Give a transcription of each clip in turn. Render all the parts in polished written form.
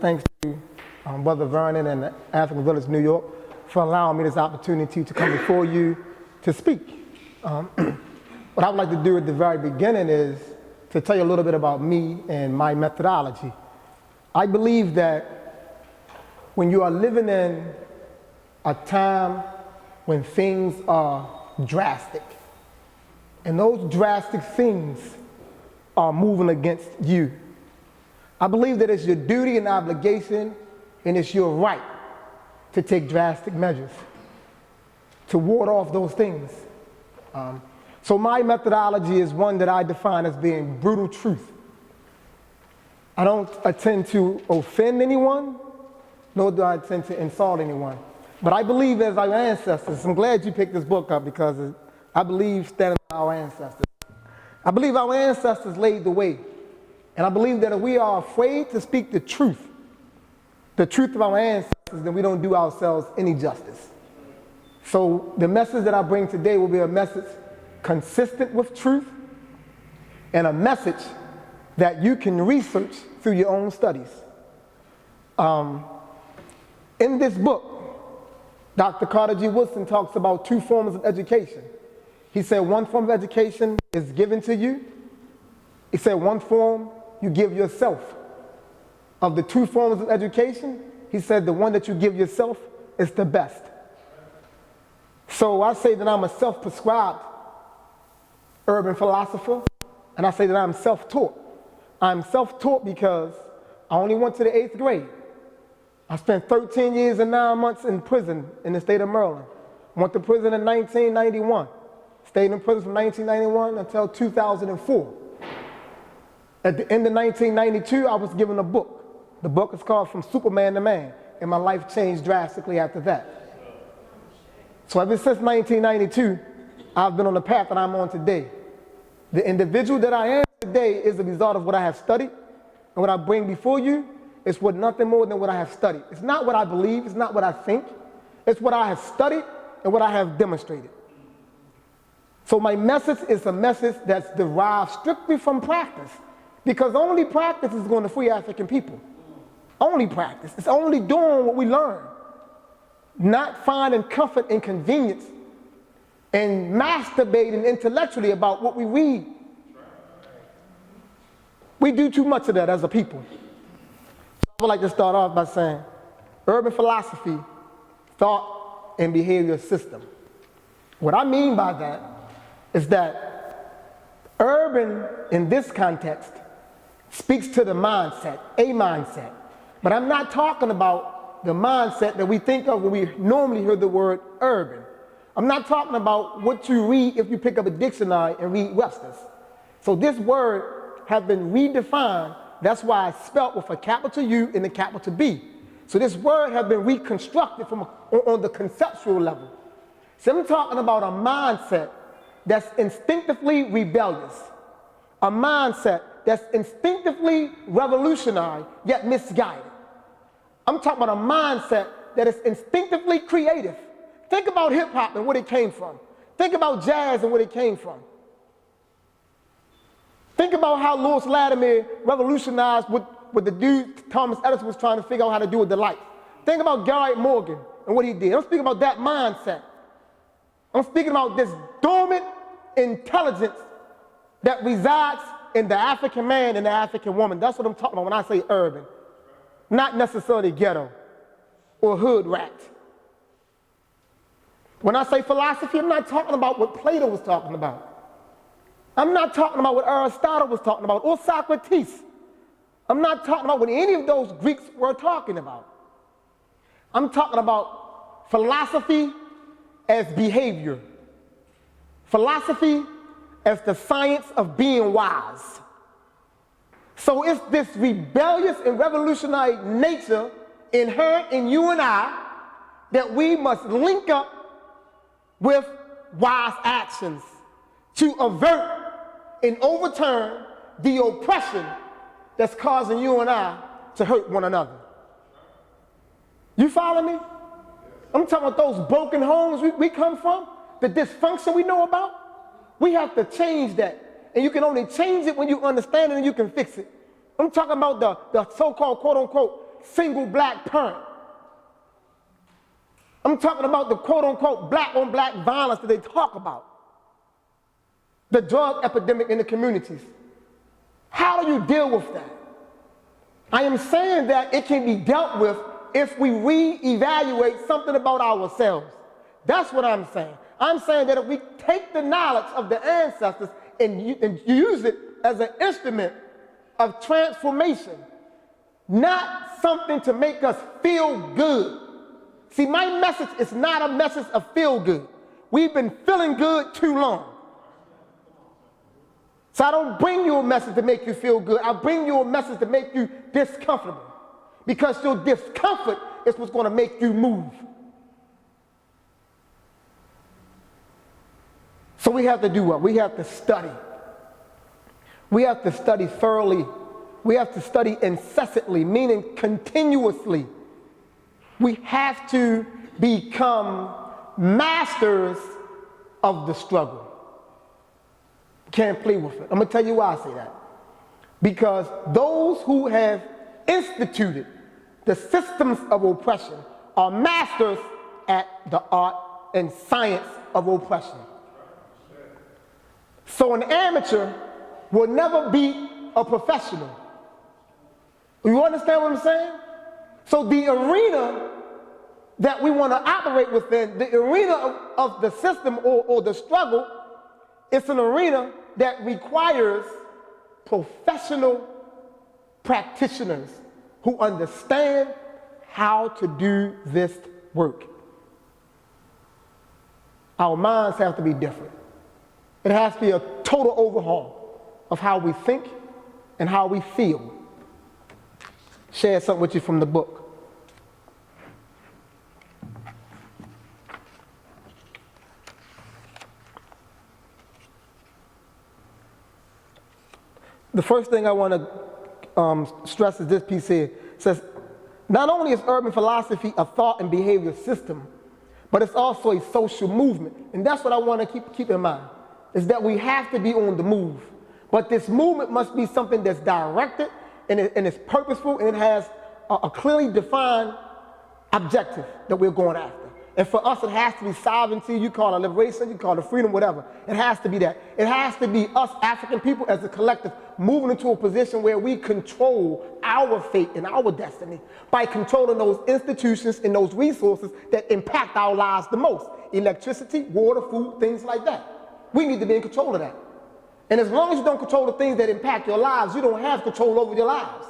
Thanks to Brother Vernon and the African Village, New York, for allowing me this opportunity to come before you to speak. What I would like to do at the very beginning is to tell you a little bit about me and my methodology. I believe that when you are living in a time when things are drastic, and those drastic things are moving against you, I believe that it's your duty and obligation, and it's your right to take drastic measures to ward off those things. So my methodology is one that I define as being brutal truth. I don't intend to offend anyone, nor do I intend to insult anyone. But I believe as our ancestors, I'm glad you picked this book up because I believe standing by our ancestors. I believe our ancestors laid the way. And I believe that if we are afraid to speak the truth of our ancestors, then we don't do ourselves any justice. So the message that I bring today will be a message consistent with truth and a message that you can research through your own studies. In this book, Dr. Carter G. Woodson talks about two forms of education. He said one form of education is given to you. He said one form you give yourself. Of the two forms of education, he said the one that you give yourself is the best. So I say that I'm a self-prescribed urban philosopher, and I say that I'm self-taught. I'm self-taught because I only went to the 8th grade. I spent 13 years and 9 months in prison in the state of Maryland. Went to prison in 1991. Stayed in prison from 1991 until 2004. At the end of 1992, I was given a book. The book is called From Superman to Man, and my life changed drastically after that. So ever since 1992, I've been on the path that I'm on today. The individual that I am today is the result of what I have studied, and what I bring before you is what nothing more than what I have studied. It's not what I believe, it's not what I think, it's what I have studied and what I have demonstrated. So my message is a message that's derived strictly from practice. Because only practice is going to free African people. Only practice. It's only doing what we learn. Not finding comfort and convenience and masturbating intellectually about what we read. We do too much of that as a people. So I would like to start off by saying urban philosophy, thought, and behavior system. What I mean by that is that urban, in this context, speaks to the mindset, a mindset. But I'm not talking about the mindset that we think of when we normally hear the word urban. I'm not talking about what you read if you pick up a dictionary and read Webster's. So this word has been redefined. That's why it's spelled with a capital U and a capital B. So this word has been reconstructed on the conceptual level. So I'm talking about a mindset that's instinctively rebellious, a mindset that's instinctively revolutionary, yet misguided. I'm talking about a mindset that is instinctively creative. Think about hip-hop and where it came from. Think about jazz and where it came from. Think about how Louis Latimer revolutionized what the dude Thomas Edison was trying to figure out how to do with the light. Think about Garrett Morgan and what he did. I'm speaking about that mindset. I'm speaking about this dormant intelligence that resides in the African man and the African woman. That's what I'm talking about when I say urban. Not necessarily ghetto or hood rat. When I say philosophy, I'm not talking about what Plato was talking about. I'm not talking about what Aristotle was talking about or Socrates. I'm not talking about what any of those Greeks were talking about. I'm talking about philosophy as behavior. Philosophy as the science of being wise. So it's this rebellious and revolutionary nature inherent in you and I that we must link up with wise actions to avert and overturn the oppression that's causing you and I to hurt one another. You follow me? I'm talking about those broken homes we come from, the dysfunction we know about. We have to change that. And you can only change it when you understand it and you can fix it. I'm talking about the so-called, quote-unquote, single black parent. I'm talking about the quote-unquote black-on-black violence that they talk about. The drug epidemic in the communities. How do you deal with that? I am saying that it can be dealt with if we re-evaluate something about ourselves. That's what I'm saying. I'm saying that if we take the knowledge of the ancestors and use it as an instrument of transformation, not something to make us feel good. See, my message is not a message of feel good. We've been feeling good too long. So I don't bring you a message to make you feel good. I bring you a message to make you discomfortable. Because your discomfort is what's going to make you move. So we have to do what? We have to study. We have to study thoroughly. We have to study incessantly, meaning continuously. We have to become masters of the struggle. Can't play with it. I'm going to tell you why I say that. Because those who have instituted the systems of oppression are masters at the art and science of oppression. So an amateur will never be a professional. You understand what I'm saying? So the arena that we want to operate within, the arena of the system or the struggle, it's an arena that requires professional practitioners who understand how to do this work. Our minds have to be different. It has to be a total overhaul of how we think and how we feel. Share something with you from the book. The first thing I want to stress is this piece here. It says, not only is urban philosophy a thought and behavior system, but it's also a social movement. And that's what I want to keep in mind, is that we have to be on the move. But this movement must be something that's directed and it's purposeful and it has a clearly defined objective that we're going after. And for us, it has to be sovereignty. You call it liberation, you call it freedom, whatever. It has to be that. It has to be us African people as a collective moving into a position where we control our fate and our destiny by controlling those institutions and those resources that impact our lives the most. Electricity, water, food, things like that. We need to be in control of that. And as long as you don't control the things that impact your lives, you don't have control over your lives.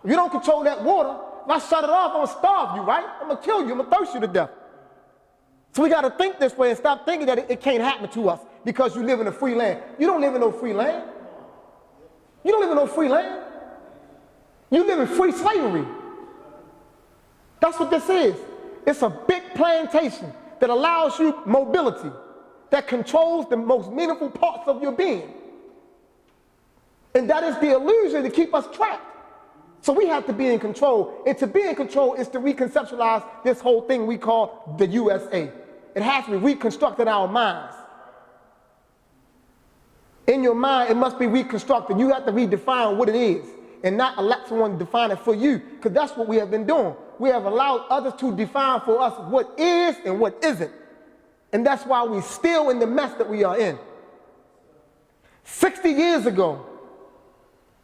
If you don't control that water, if I shut it off, I'm gonna starve you, right? I'm gonna kill you, I'm gonna thirst you to death. So we gotta think this way and stop thinking that it can't happen to us because you live in a free land. You don't live in no free land. You don't live in no free land. You live in free slavery. That's what this is. It's a big plantation that allows you mobility, that controls the most meaningful parts of your being. And that is the illusion to keep us trapped. So we have to be in control. And to be in control is to reconceptualize this whole thing we call the USA. It has to be reconstructed in our minds. In your mind, it must be reconstructed. You have to redefine what it is and not let someone define it for you, because that's what we have been doing. We have allowed others to define for us what is and what isn't. And that's why we're still in the mess that we are in. 60 years ago,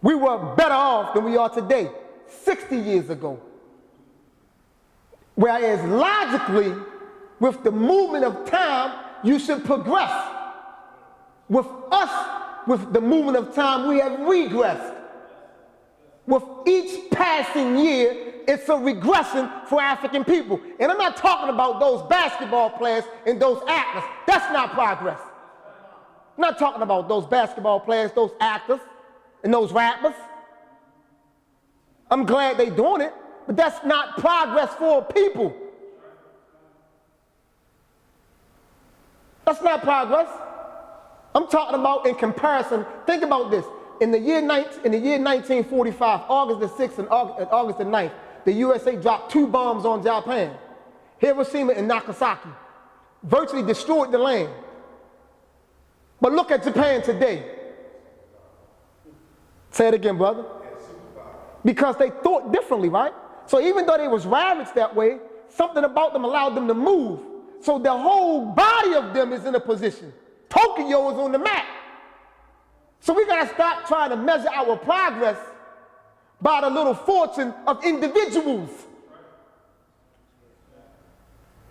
we were better off than we are today. 60 years ago. Whereas logically, with the movement of time, you should progress. With us, with the movement of time, we have regressed. With each passing year, it's a regression for African people. And I'm not talking about those basketball players and those actors. That's not progress. I'm not talking about those basketball players, those actors, and those rappers. I'm glad they're doing it, but that's not progress for people. That's not progress. I'm talking about in comparison. Think about this. In the year 1945, August the 6th and August the 9th, the USA dropped 2 bombs on Japan, Hiroshima and Nagasaki, virtually destroyed the land. But look at Japan today. Say it again, brother. Because they thought differently, right? So even though they was ravaged that way, something about them allowed them to move. So the whole body of them is in a position. Tokyo is on the map. So we gotta stop trying to measure our progress by the little fortune of individuals.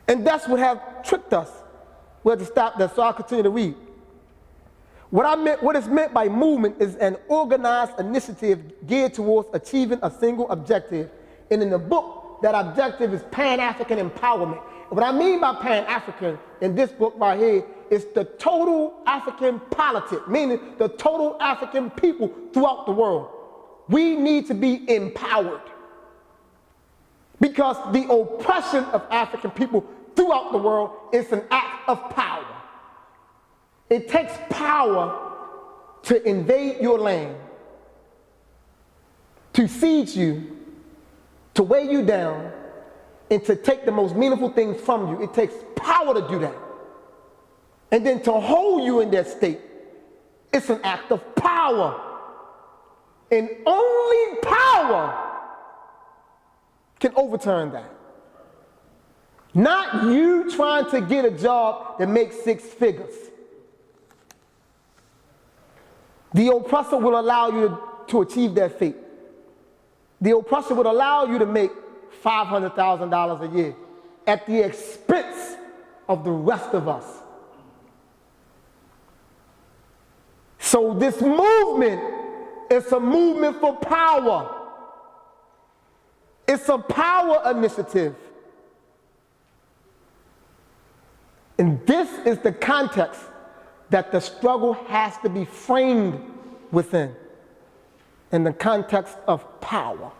And that's what have tricked us. We have to stop that, so I'll continue to read. What is meant by movement is an organized initiative geared towards achieving a single objective. And in the book, that objective is Pan-African empowerment. And what I mean by Pan-African in this book right here is the total African politic, meaning the total African people throughout the world. We need to be empowered because the oppression of African people throughout the world is an act of power. It takes power to invade your land, to siege you, to weigh you down, and to take the most meaningful things from you. It takes power to do that. And then to hold you in that state, it's an act of power. And only power can overturn that. Not you trying to get a job that makes 6 figures. The oppressor will allow you to achieve that fate. The oppressor would allow you to make $500,000 a year at the expense of the rest of us. So this movement is a movement for power. It's a power initiative. And this is the context that the struggle has to be framed within, in the context of power.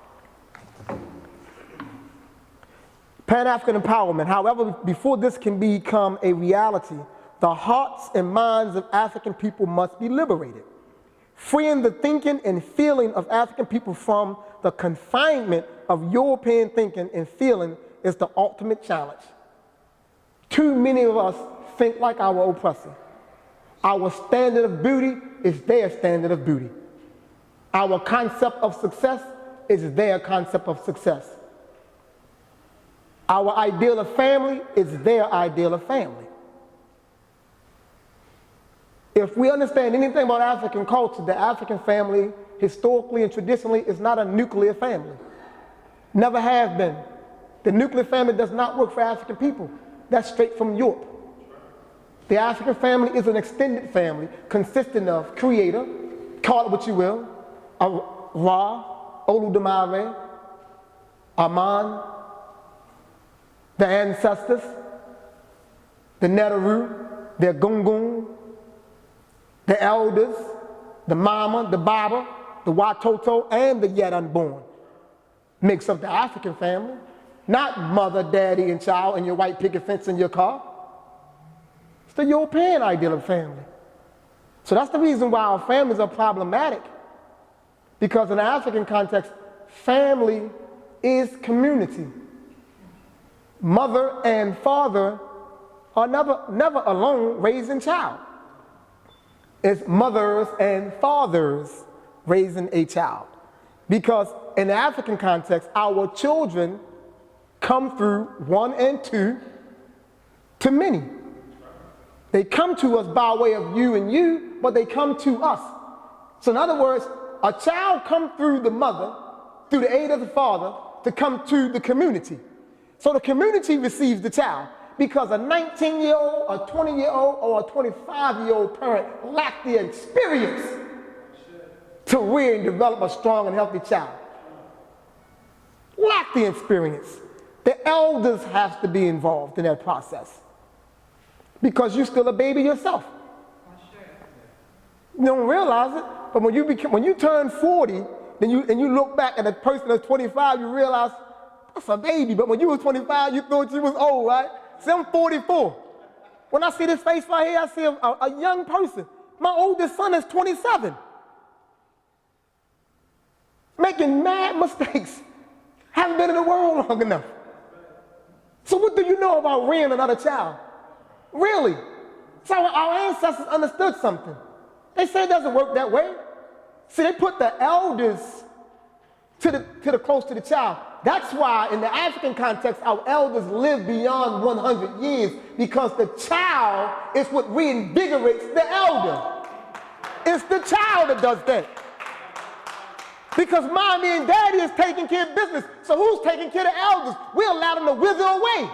Pan-African empowerment. However, before this can become a reality, the hearts and minds of African people must be liberated. Freeing the thinking and feeling of African people from the confinement of European thinking and feeling is the ultimate challenge. Too many of us think like our oppressor. Our standard of beauty is their standard of beauty. Our concept of success is their concept of success. Our ideal of family is their ideal of family. If we understand anything about African culture, the African family, historically and traditionally, is not a nuclear family. Never have been. The nuclear family does not work for African people. That's straight from Europe. The African family is an extended family consisting of creator, call it what you will, Ra, Oludumare, Aman, the ancestors, the Neteru, the Gungun, the elders, the mama, the baba, the watoto, and the yet unborn. Makes up the African family, not mother, daddy, and child, and your white picket fence in your car. It's the European ideal of family. So that's the reason why our families are problematic. Because in the African context, family is community. Mother and father are never alone raising child. It's mothers and fathers raising a child. Because in the African context, our children come through 1 and 2 to many. They come to us by way of you and you, but they come to us. So in other words, a child comes through the mother, through the aid of the father, to come to the community. So the community receives the child because a 19-year-old, a 20-year-old, or a 25-year-old parent lack the experience to rear and develop a strong and healthy child. Lack the experience. The elders have to be involved in that process because you're still a baby yourself. You don't realize it, but when you turn 40, and you look back at a person that's 25, you realize that's a baby. But when you was 25, you thought you was old, right? See, I'm 44. When I see this face right here, I see a young person. My oldest son is 27. Making mad mistakes. Haven't been in the world long enough. So what do you know about rearing another child? Really? So our ancestors understood something. They said it doesn't work that way. See, they put the elders to the close to the child. That's why in the African context, our elders live beyond 100 years, because the child is what reinvigorates the elder. It's the child that does that. Because mommy and daddy is taking care of business. So who's taking care of the elders? We allow them to wither away.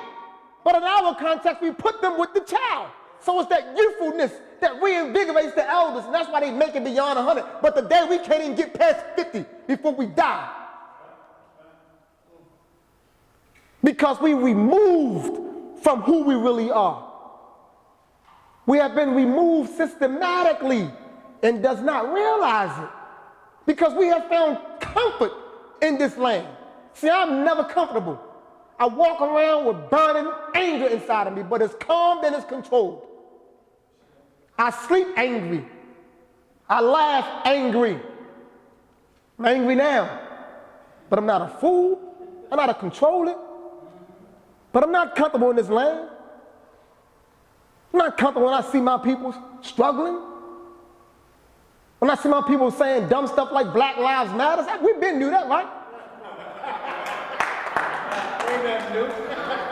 But in our context, we put them with the child. So it's that youthfulness that reinvigorates the elders. And that's why they make it beyond 100. But today we can't even get past 50 before we die. Because we removed from who we really are. We have been removed systematically and does not realize it. Because we have found comfort in this land. See, I'm never comfortable. I walk around with burning anger inside of me, but it's calm and it's controlled. I sleep angry. I laugh angry. I'm angry now, but I'm not a fool. I'm not a controller. But I'm not comfortable in this land. I'm not comfortable when I see my people struggling. When I see my people saying dumb stuff like Black Lives Matter. We've been knew that, right?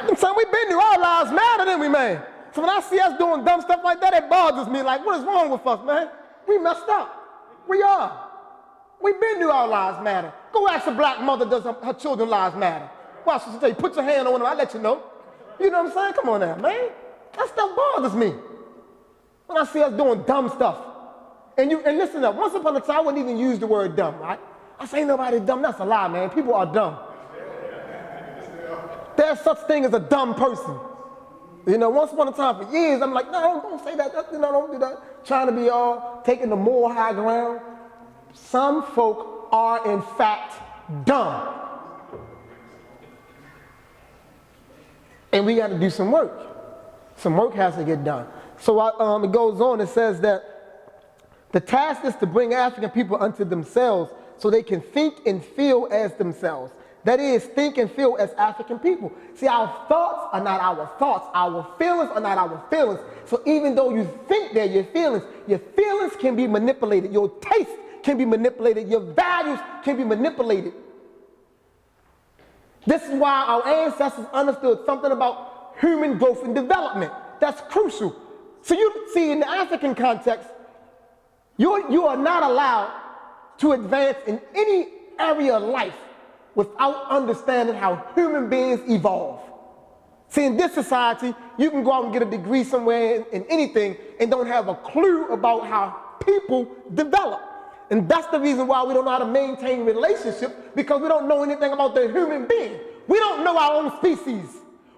I'm saying we've been knew our lives matter, didn't we, man? So when I see us doing dumb stuff like that, it bothers me. Like, what is wrong with us, man? We messed up. We are. We've been knew our lives matter. Go ask a black mother, does her children's lives matter? Watch this, you put your hand on them, I'll let you know. You know what I'm saying? Come on now, man. That stuff bothers me. When I see us doing dumb stuff. And listen up, once upon a time, I wouldn't even use the word dumb, right? I say ain't nobody dumb. That's a lie, man. People are dumb. There's such thing as a dumb person. You know, once upon a time, for years, I'm like, no, don't say that. You know, don't do that. Trying to be all taking the moral high ground. Some folk are, in fact, dumb. And we got to do some work. Some work has to get done. So it goes on, it says that the task is to bring African people unto themselves so they can think and feel as themselves. That is, think and feel as African people. See, our thoughts are not our thoughts. Our feelings are not our feelings. So even though you think they're your feelings can be manipulated. Your taste can be manipulated. Your values can be manipulated. This is why our ancestors understood something about human growth and development. That's crucial. So you see, in the African context, you are not allowed to advance in any area of life without understanding how human beings evolve. See, in this society, you can go out and get a degree somewhere in anything and don't have a clue about how people develop. And that's the reason why we don't know how to maintain relationships, because we don't know anything about the human being. We don't know our own species.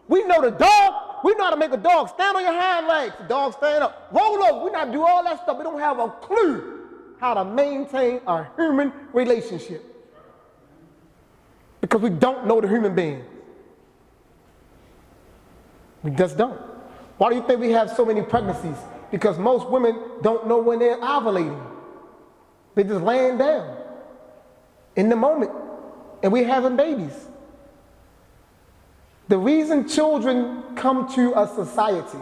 We know the dog. We know how to make a dog stand on your hind legs. The dog stand up, roll over. We know how to do all that stuff. We don't have a clue how to maintain a human relationship because we don't know the human being. We just don't. Why do you think we have so many pregnancies? Because most women don't know when they're ovulating. They're just laying down in the moment, and we're having babies. The reason children come to a society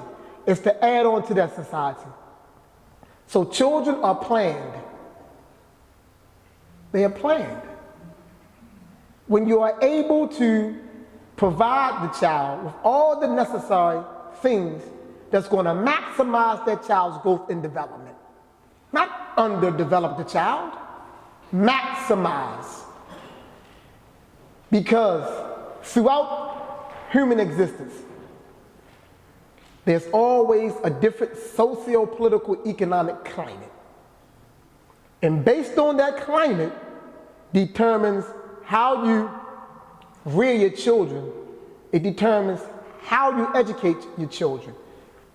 is to add on to that society. So children are planned. They are planned. When you are able to provide the child with all the necessary things that's going to maximize that child's growth and development. Not underdevelop the child, maximize. Because throughout human existence, there's always a different socio-political economic climate. And based on that climate determines how you rear your children. It determines how you educate your children.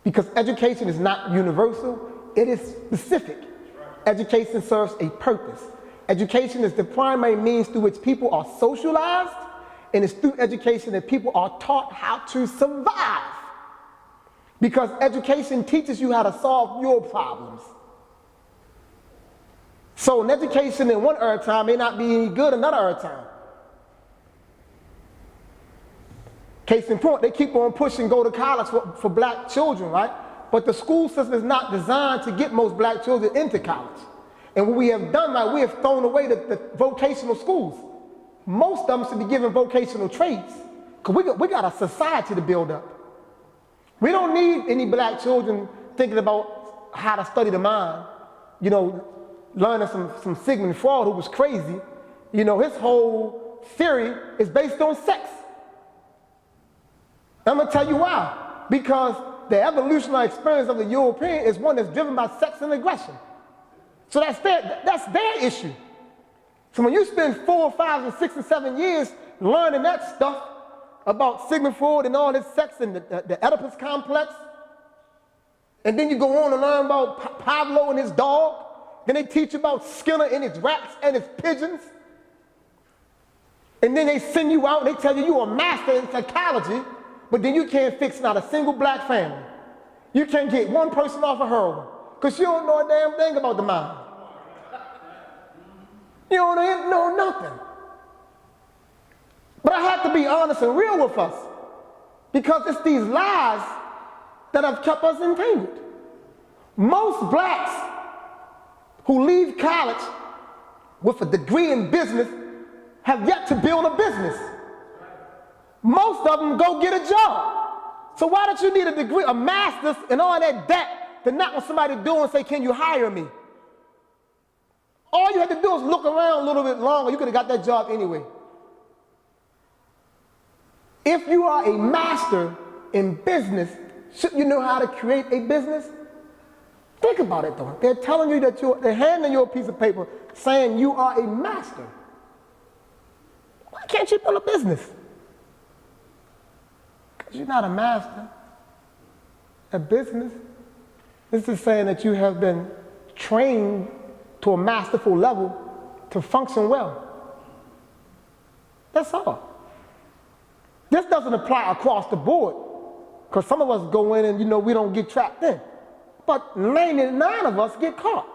Because education is not universal, it is specific. Education serves a purpose. Education is the primary means through which people are socialized, and it's through education that people are taught how to survive. Because education teaches you how to solve your problems. So an education in one era time may not be any good another era time. Case in point, they keep on pushing go to college for black children, right? But the school system is not designed to get most black children into college. And what we have done, like, we have thrown away the vocational schools. most of them should be given vocational trades, because we got a society to build up. We don't need any black children thinking about how to study the mind, you know, learning some Sigmund Freud, who was crazy. You know, his whole theory is based on sex. I'm gonna tell you why. Because the evolutionary experience of the European is one that's driven by sex and aggression. So that's their issue. So when you spend 4, 5, and 6, and 7 years learning that stuff about Sigmund Freud and all this sex and the Oedipus complex, and then you go on and learn about Pablo and his dog, then they teach you about Skinner and his rats and his pigeons, and then they send you out and they tell you you're a master in psychology, but then you can't fix not a single black family. You can't get one person off of heroin, because you don't know a damn thing about the mind. You don't know nothing. But I have to be honest and real with us, because it's these lies that have kept us entangled. Most blacks who leave college with a degree in business have yet to build a business. Most of them go get a job. So why don't you need a degree, a master's, and all that debt to knock on somebody's door and say, can you hire me? All you had to do is look around a little bit longer. You could have got that job anyway. If you are a master in business, shouldn't you know how to create a business? Think about it though. They're telling you that they're handing you a piece of paper saying you are a master. Why can't you build a business? Because you're not a master at business. This is saying that you have been trained to a masterful level to function well. That's all. This doesn't apply across the board, because some of us go in and, you know, we don't get trapped in. But 99 of us get caught.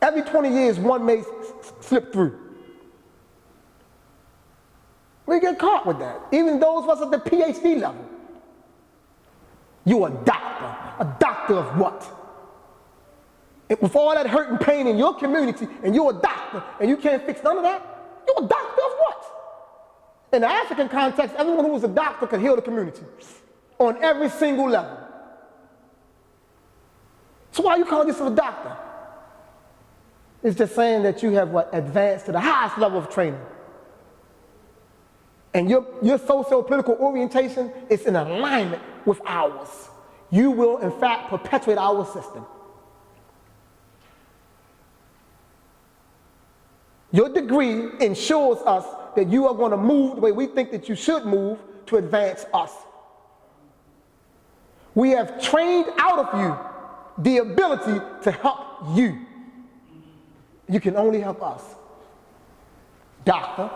Every 20 years, one may slip through. We get caught with that. Even those of us at the PhD level. You're a doctor. A doctor of what? And with all that hurt and pain in your community, and you're a doctor, and you can't fix none of that, you're a doctor of what? In the African context, everyone who was a doctor could heal the community on every single level. So why are you calling yourself a doctor? It's just saying that you have advanced to the highest level of training. And your socio-political orientation is in alignment with ours. You will, in fact, perpetuate our system. Your degree ensures us that you are going to move the way we think that you should move to advance us. We have trained out of you the ability to help you. You can only help us. Doctor.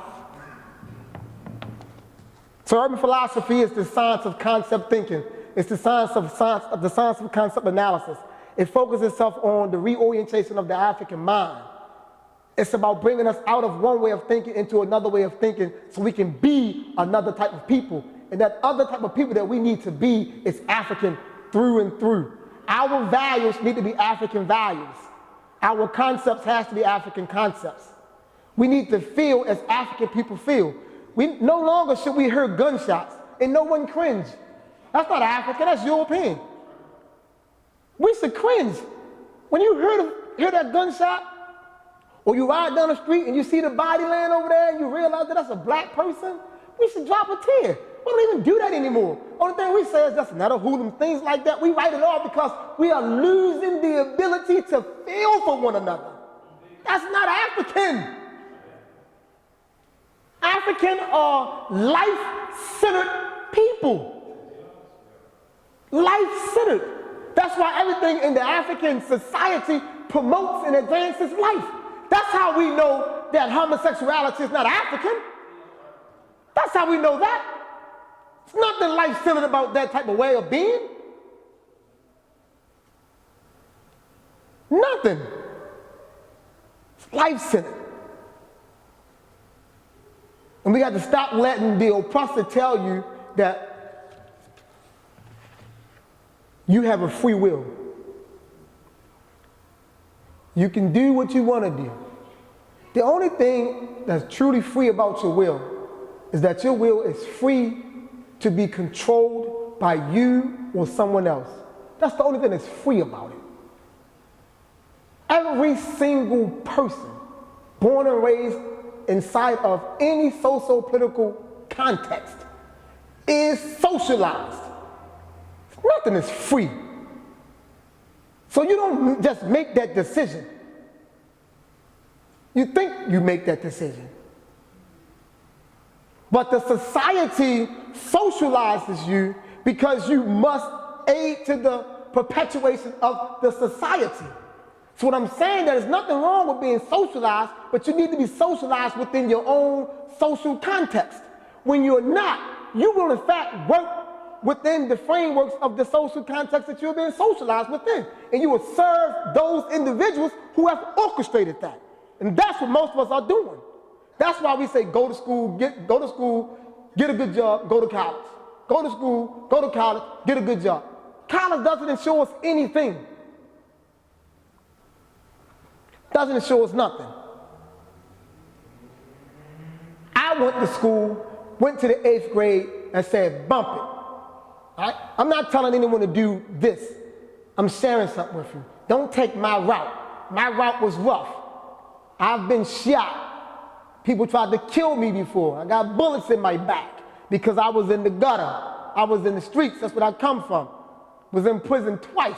So urban philosophy is the science of concept thinking. It's the science of concept analysis. It focuses itself on the reorientation of the African mind. It's about bringing us out of one way of thinking into another way of thinking so we can be another type of people. And that other type of people that we need to be is African through and through. Our values need to be African values. Our concepts has to be African concepts. We need to feel as African people feel. No longer should we hear gunshots and no one cringe. That's not African, that's European. We should cringe. When you hear that gunshot, or you ride down the street and you see the body laying over there and you realize that that's a black person, we should drop a tear. We don't even do that anymore. Only thing we say is that's another hoodlum, things like that. We write it off because we are losing the ability to feel for one another. That's not African. African are life-centered people. Life-centered. That's why everything in the African society promotes and advances life. That's how we know that homosexuality is not African. That's how we know that. There's nothing life-centered about that type of way of being. Nothing. It's life-centered. And we got to stop letting the oppressor tell you that you have a free will. You can do what you want to do. The only thing that's truly free about your will is that your will is free to be controlled by you or someone else. That's the only thing that's free about it. Every single person born and raised inside of any socio-political context is socialized. Nothing is free. So you don't just make that decision. You think you make that decision. But the society socializes you because you must aid to the perpetuation of the society. So what I'm saying, there's nothing wrong with being socialized, but you need to be socialized within your own social context. When you're not, you will in fact work within the frameworks of the social context that you're being socialized within. And you will serve those individuals who have orchestrated that. And that's what most of us are doing. That's why we say go to school, get a good job, go to college. Go to school, go to college, get a good job. College doesn't ensure us anything. Doesn't ensure us nothing. I went to school, went to the 8th grade and said, bump it. All right? I'm not telling anyone to do this. I'm sharing something with you. Don't take my route. My route was rough. I've been shot. People tried to kill me before. I got bullets in my back because I was in the gutter. I was in the streets. That's where I come from. Was in prison twice.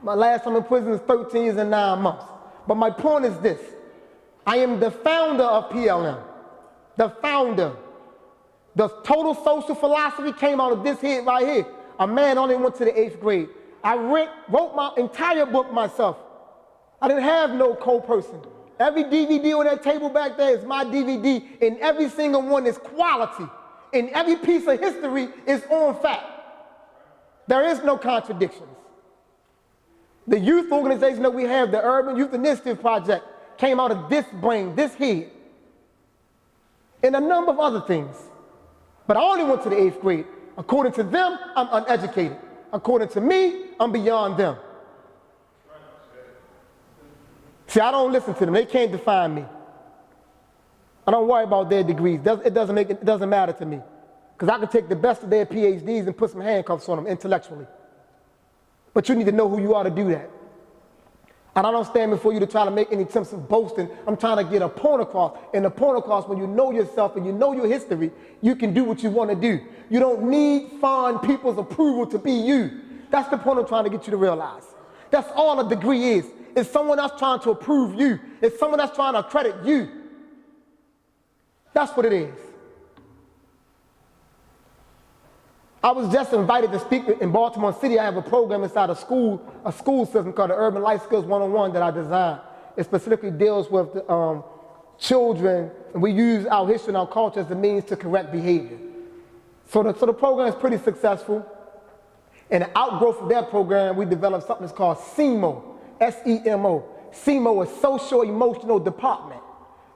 My last time in prison was 13 years and 9 months. But my point is this. I am the founder of PLM. The founder. The total social philosophy came out of this head right here. A man only went to the 8th grade. I wrote my entire book myself. I didn't have no co-person. Every DVD on that table back there is my DVD, and every single one is quality. And every piece of history is on fact. There is no contradictions. The youth organization that we have, the Urban Youth Initiative Project, came out of this brain, this head, and a number of other things. But I only went to the 8th grade. According to them, I'm uneducated. According to me, I'm beyond them. See, I don't listen to them. They can't define me. I don't worry about their degrees. It doesn't matter to me. Because I can take the best of their PhDs and put some handcuffs on them intellectually. But you need to know who you are to do that. And I don't stand before you to try to make any attempts of boasting. I'm trying to get a point across. And the point across, when you know yourself and you know your history, you can do what you want to do. You don't need foreign people's approval to be you. That's the point I'm trying to get you to realize. That's all a degree is. It's someone else trying to approve you. It's someone else trying to credit you. That's what it is. I was just invited to speak in Baltimore City. I have a program inside a school system called the Urban Life Skills 101 that I designed. It specifically deals with children, and we use our history and our culture as the means to correct behavior. So the program is pretty successful. And the outgrowth of that program, we developed something that's called SEMO, S-E-M-O. SEMO is Social Emotional Department.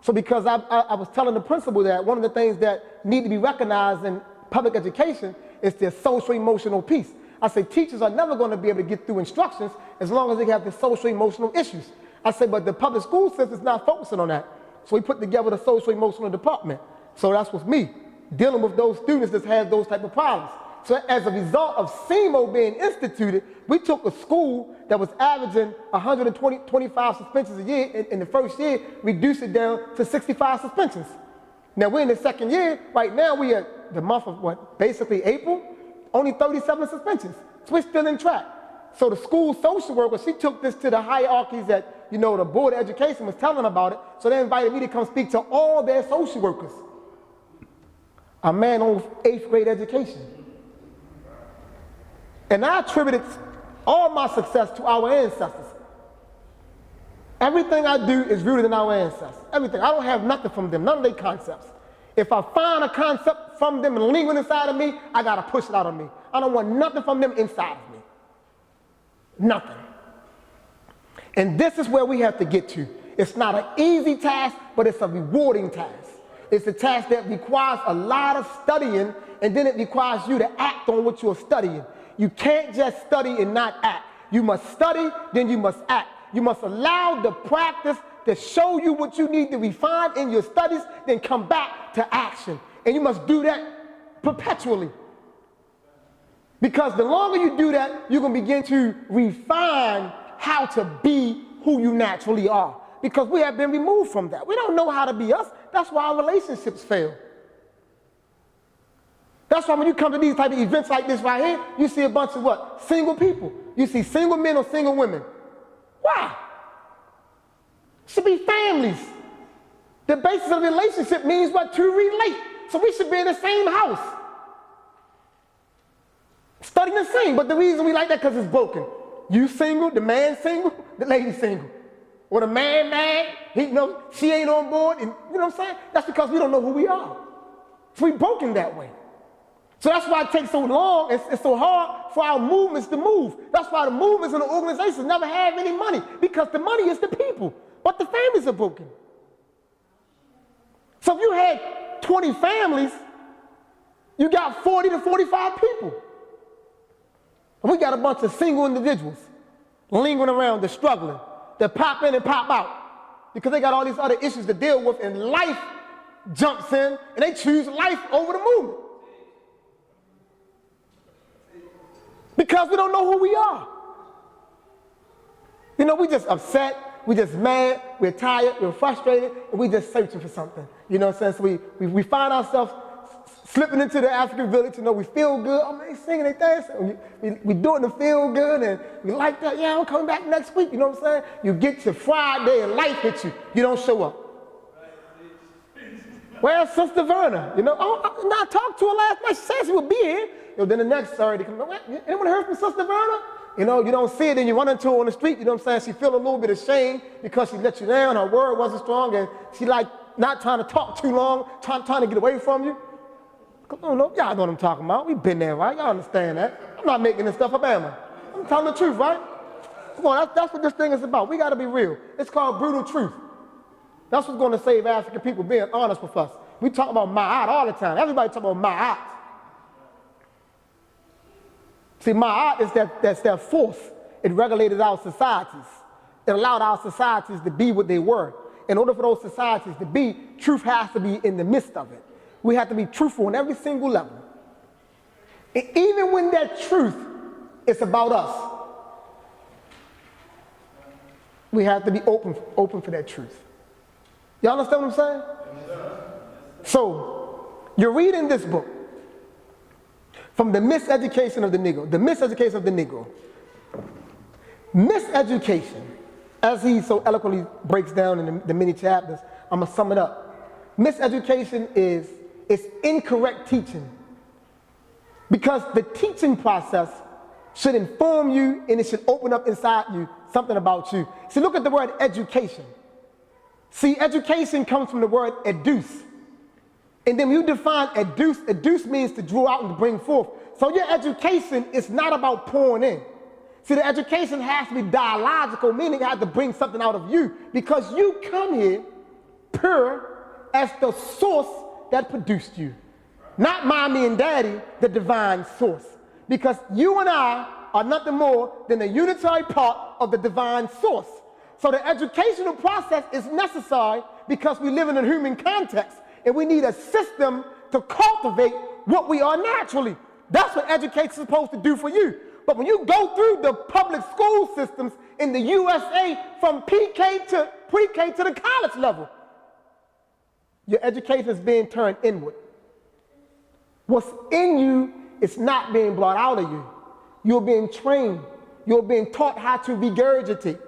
So because I was telling the principal that one of the things that need to be recognized in public education is their social emotional piece. I say teachers are never going to be able to get through instructions as long as they have the social emotional issues. I say, but the public school system is not focusing on that. So we put together the social emotional department. So that's what's me, dealing with those students that have those type of problems. So as a result of SEMO being instituted, we took a school that was averaging 125 suspensions a year in the first year, reduced it down to 65 suspensions. Now we're in the second year. Right now we are the month of basically April, only 37 suspensions. So we're still in track. So the school social worker, she took this to the hierarchies that, the Board of Education was telling them about it. So they invited me to come speak to all their social workers. A man on 8th grade education. And I attributed all my success to our ancestors. Everything I do is rooted in our ancestors. Everything. I don't have nothing from them, none of their concepts. If I find a concept from them and lingering inside of me, I gotta push it out of me. I don't want nothing from them inside of me. Nothing. And this is where we have to get to. It's not an easy task, but it's a rewarding task. It's a task that requires a lot of studying, and then it requires you to act on what you're studying. You can't just study and not act. You must study, then you must act. You must allow the practice to show you what you need to refine in your studies, then come back to action. And you must do that perpetually. Because the longer you do that, you're going to begin to refine how to be who you naturally are. Because we have been removed from that. We don't know how to be us. That's why our relationships fail. That's why when you come to these type of events like this right here, you see a bunch of what? Single people. You see single men or single women. Why? Should be families. The basis of a relationship means what? To relate. So we should be in the same house, studying the same. But the reason we like that because it's broken. You single, the man single, the lady single. Or the man mad, she ain't on board, and you know what I'm saying? That's because we don't know who we are. So we broken that way. So that's why it takes so long, it's so hard for our movements to move. That's why the movements and the organizations never have any money, because the money is the people, but the families are broken. So if you had 20 families, you got 40 to 45 people. And we got a bunch of single individuals lingering around, they're struggling. They pop in and pop out because they got all these other issues to deal with, and life jumps in and they choose life over the movement. Because we don't know who we are. We just upset, we just mad, we're tired, we're frustrated, and we just searching for something. You know what I'm saying? So we find ourselves slipping into the African village. We feel good. Oh man, they singing, they dancing. We doing the feel good, and we like that. Yeah, I'm coming back next week. You know what I'm saying? You get to Friday and life hits you. You don't show up. Where's Sister Verna? I talked to her last night. She said she would be here. Then the next Saturday, anyone heard from Sister Verna? You don't see it, and you run into her on the street. You know what I'm saying? She feel a little bit ashamed because she let you down. Her word wasn't strong, and she not trying to talk too long, trying to get away from you. Y'all know what I'm talking about. We've been there, right? Y'all understand that. I'm not making this stuff up, am I? I'm telling the truth, right? Come on, that's what this thing is about. We got to be real. It's called brutal truth. That's what's going to save African people, being honest with us. We talk about ma'at all the time. Everybody talk about ma'at. See, ma'at is that force. It regulated our societies. It allowed our societies to be what they were. In order for those societies to be, truth has to be in the midst of it. We have to be truthful on every single level. And even when that truth is about us, we have to be open for that truth. Y'all understand what I'm saying? So, you're reading this book from the miseducation of the Negro. The miseducation of the Negro. Miseducation, as he so eloquently breaks down in the many chapters, I'm going to sum it up. Miseducation is incorrect teaching, because the teaching process should inform you and it should open up inside you something about you. See, look at the word education. See, education comes from the word educe. And then when you define educe means to draw out and to bring forth. So your education is not about pouring in. See, the education has to be dialogical, meaning it has to bring something out of you, because you come here pure as the source that produced you. Not mommy and daddy, the divine source. Because you and I are nothing more than a unitary part of the divine source. So the educational process is necessary because we live in a human context, and we need a system to cultivate what we are naturally. That's what education is supposed to do for you. But when you go through the public school systems in the USA from pre-K to the college level, your education is being turned inward. What's in you is not being brought out of you. You're being trained. You're being taught how to regurgitate.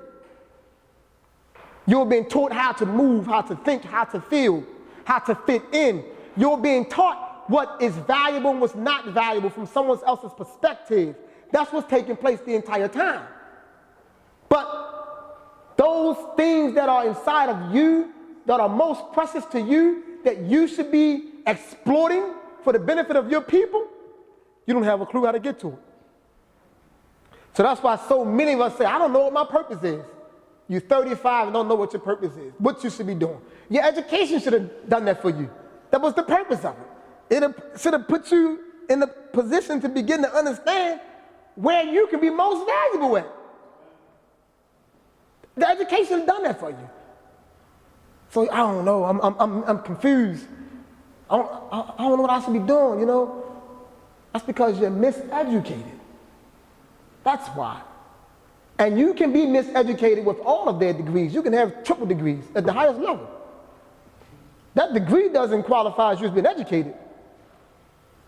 You're being taught how to move, how to think, how to feel, how to fit in. You're being taught what is valuable and what's not valuable from someone else's perspective. That's what's taking place the entire time. But those things that are inside of you, that are most precious to you, that you should be exploiting for the benefit of your people, you don't have a clue how to get to it. So that's why so many of us say, I don't know what my purpose is. You're 35 and don't know what your purpose is, what you should be doing. Your education should have done that for you. That was the purpose of it. It should have put you in the position to begin to understand where you can be most valuable at. The education has done that for you. So I don't know, I'm confused. I don't know what I should be doing, you know? That's because you're miseducated. That's why. And you can be miseducated with all of their degrees. You can have triple degrees at the highest level. That degree doesn't qualify as you as being educated.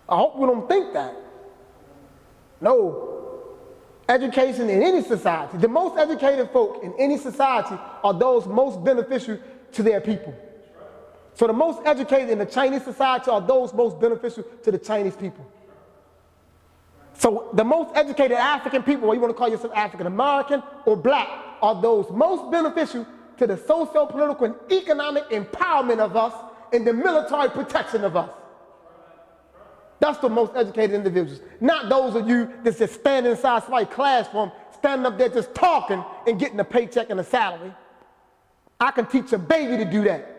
I hope you don't think that. No. Education in any society, the most educated folk in any society are those most beneficial to their people. So the most educated in the Chinese society are those most beneficial to the Chinese people. So the most educated African people, or you want to call yourself African American or black, are those most beneficial to the socio-political and economic empowerment of us and the military protection of us. That's the most educated individuals. Not those of you that just stand inside somebody's classroom, standing up there just talking and getting a paycheck and a salary. I can teach a baby to do that.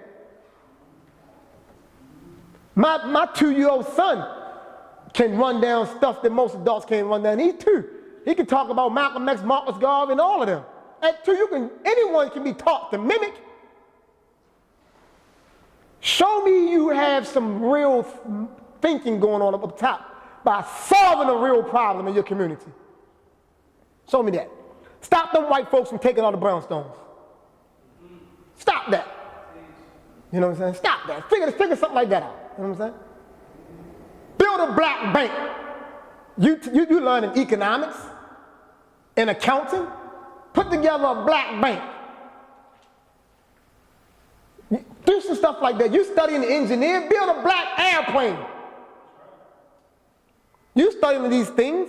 My 2-year-old son can run down stuff that most adults can't run down. He too. He can talk about Malcolm X, Marcus Garvey, and all of them. At 2, anyone can be taught to mimic. Show me you have some real thinking going on up top by solving a real problem in your community. Show me that. Stop them white folks from taking all the brownstones. Stop that. You know what I'm saying? Stop that. Figure something like that out. You know what I'm saying? Build a black bank. You learn in economics, in accounting. Put together a black bank. Do some stuff like that. You studying engineer, build a black airplane. You studying these things.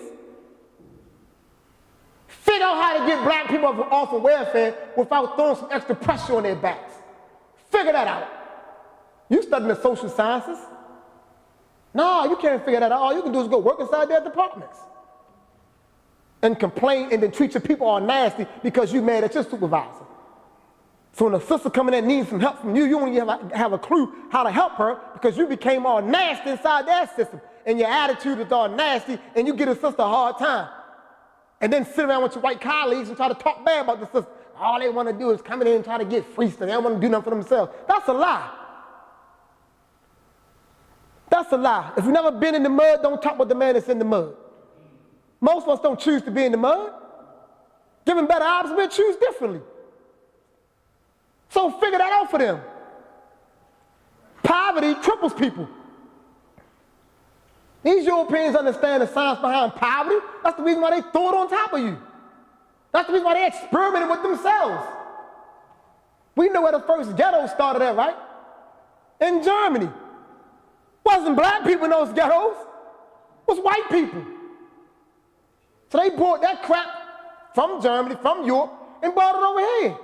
Figure out how to get black people off of welfare without throwing some extra pressure on their backs. Figure that out. You studying the social sciences. No, you can't figure that out. All you can do is go work inside their departments and complain and then treat your people all nasty because you mad at your supervisor. So when a sister coming in needs some help from you, you don't even have a clue how to help her because you became all nasty inside their system and your attitude is all nasty and you give a sister a hard time. And then sit around with your white colleagues and try to talk bad about the sister. All they want to do is come in and try to get free stuff. They don't want to do nothing for themselves. That's a lie. That's a lie. If you've never been in the mud, don't talk about the man that's in the mud. Most of us don't choose to be in the mud. Given better options, we'll choose differently. So figure that out for them. Poverty cripples people. These Europeans understand the science behind poverty. That's the reason why they throw it on top of you. That's the reason why they experimented with themselves. We know where the first ghetto started at, right? In Germany. Wasn't black people in those ghettos. It was white people. So they brought that crap from Germany, from Europe, and brought it over here.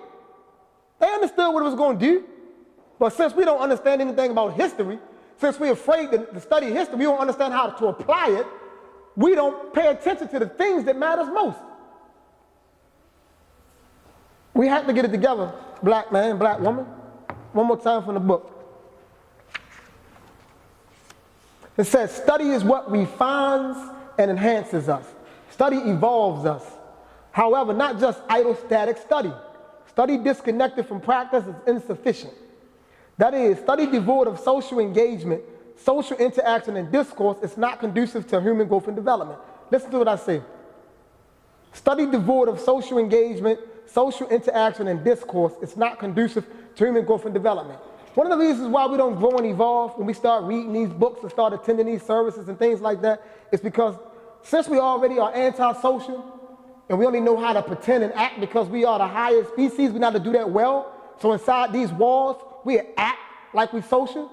They understood what it was going to do. But since we don't understand anything about history, since we're afraid to study history, we don't understand how to apply it, we don't pay attention to the things that matters most. We have to get it together, black man, black woman. One more time from the book. It says, study is what refines and enhances us. Study evolves us. However, not just idle static study. Study disconnected from practice is insufficient. That is, study devoid of social engagement, social interaction, and discourse is not conducive to human growth and development. Listen to what I say. Study devoid of social engagement, social interaction, and discourse is not conducive to human growth and development. One of the reasons why we don't grow and evolve when we start reading these books and start attending these services and things like that is because since we already are antisocial and we only know how to pretend and act because we are the highest species, we know how to do that well. So inside these walls, we act like we social,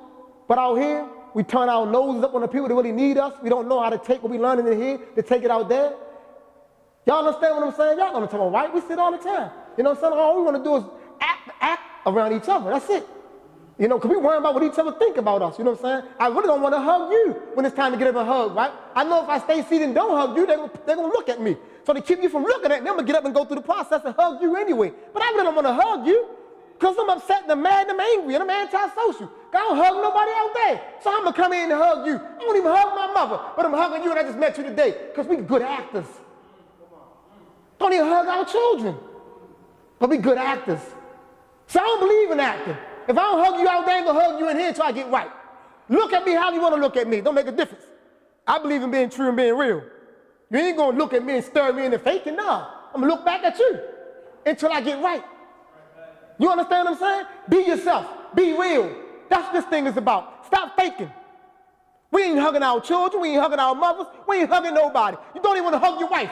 but out here, we turn our noses up on the people that really need us. We don't know how to take what we learning in here to take it out there. Y'all understand what I'm saying? Y'all know what I'm talking about, right? We sit all the time. You know what I'm saying? All we want to do is act around each other. That's it. You know, because we worry about what each other think about us. You know what I'm saying? I really don't want to hug you when it's time to get up and hug, right? I know if I stay seated and don't hug you, they're going to look at me. So to keep you from looking at me, I'm going to get up and go through the process and hug you anyway. But I really don't want to hug you because I'm upset and I'm mad and I'm angry and I'm antisocial. I don't hug nobody out there. So I'm going to come in and hug you. I don't even hug my mother, but I'm hugging you and I just met you today because we good actors. Don't even hug our children, but we good actors. So I don't believe in acting. If I don't hug you out there, I ain't gonna hug you in here until I get right. Look at me how you wanna look at me. Don't make a difference. I believe in being true and being real. You ain't gonna look at me and stare me in the face. No, I'm gonna look back at you until I get right. You understand what I'm saying? Be yourself. Be real. That's what this thing is about. Stop faking. We ain't hugging our children. We ain't hugging our mothers. We ain't hugging nobody. You don't even want to hug your wife.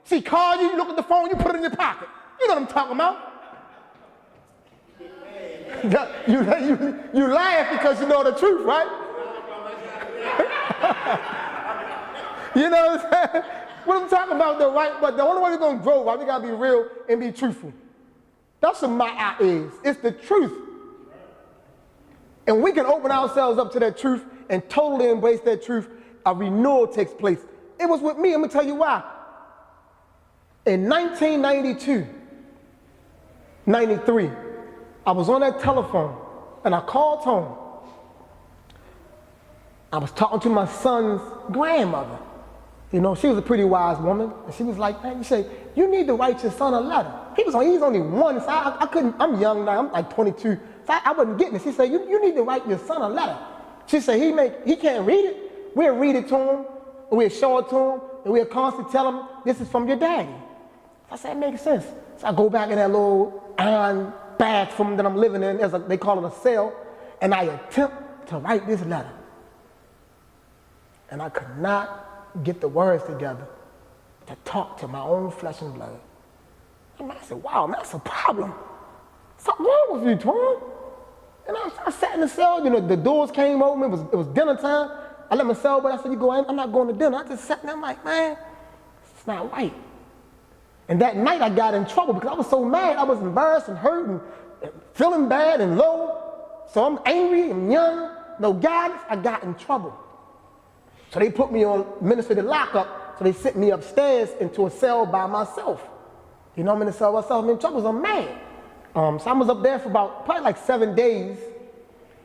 She call you, you look at the phone, you put it in your pocket. You know what I'm talking about. You laugh because you know the truth, right? You know what I'm saying? What I'm talking about though, right? But the only way we're going to grow, right, we got to be real and be truthful. That's what my eye is. It's the truth. And we can open ourselves up to that truth and totally embrace that truth. A renewal takes place. It was with me. I'm going to tell you why. In 1992, 93, I was on that telephone and I called home. I was talking to my son's grandmother. You know, she was a pretty wise woman. And she was like, man, you need to write your son a letter. He's only one, so I couldn't, I'm young now, I'm like 22. So I wasn't getting it. She said, you need to write your son a letter. She said, he can't read it. We'll read it to him, and we'll show it to him, and we'll constantly tell him, this is from your daddy. I said, it makes sense. So I go back in that little iron bathroom that I'm living in, they call it a cell, and I attempt to write this letter. And I could not get the words together to talk to my own flesh and blood. And I said, wow, man, that's a problem. Something wrong with you, Twan. And I sat in the cell, you know, the doors came open, it was dinner time. I let my cell, but I said, I'm not going to dinner. I just sat there, I'm like, man, it's not right. And that night I got in trouble because I was so mad. I was embarrassed and hurt and feeling bad and low. So I'm angry, I'm young, no guidance, I got in trouble. So they put me on administrative lockup, so they sent me upstairs into a cell by myself. You know, I'm in the cell by myself, I'm in trouble, so I'm mad. So I was up there for probably like 7 days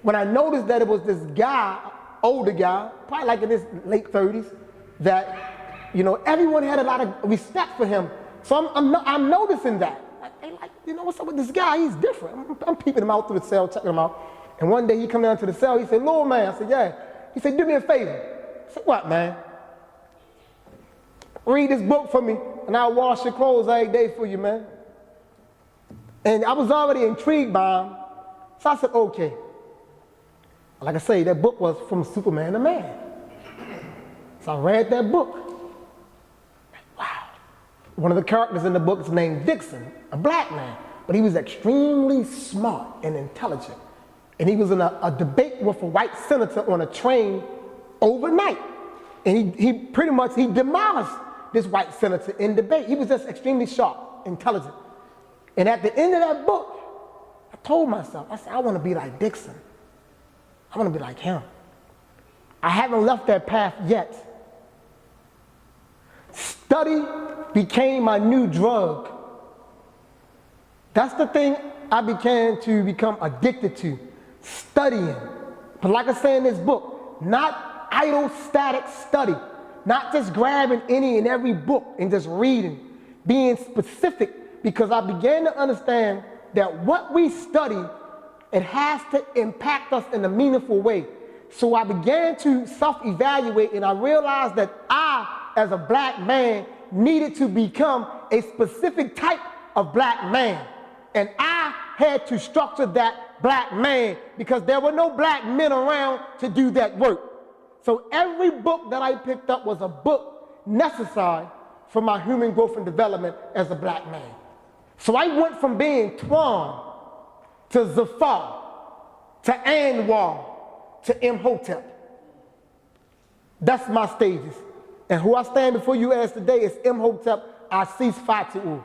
when I noticed that it was this guy, older guy, probably like in his late 30s, that, you know, everyone had a lot of respect for him. So I'm noticing that. Like, you know, what's up with this guy? He's different. I'm peeping him out through the cell, checking him out. And one day he come down to the cell, he said, Lord, man. I said, yeah. He said, do me a favor. I said, what, man? Read this book for me, and I'll wash your clothes every day for you, man. And I was already intrigued by him, so I said, okay. Like I say, that book was From Superman to Man. So I read that book. Wow. One of the characters in the book is named Dixon, a black man, but he was extremely smart and intelligent. And he was in a debate with a white senator on a train overnight. And he pretty much demolished this white senator in debate. He was just extremely sharp, intelligent. And at the end of that book, I told myself, I said, I want to be like Dixon. I want to be like him. I haven't left that path yet. Study became my new drug. That's the thing I began to become addicted to, studying. But like I say in this book, not idle, static study, not just grabbing any and every book and just reading, being specific, because I began to understand that what we study, it has to impact us in a meaningful way. So I began to self-evaluate, and I realized that I, as a black man, needed to become a specific type of black man. And I had to structure that black man because there were no black men around to do that work. So every book that I picked up was a book necessary for my human growth and development as a black man. So I went from being Twan to Zafar to Anwar to Imhotep. That's my stages. And who I stand before you as today is Imhotep Fatiu.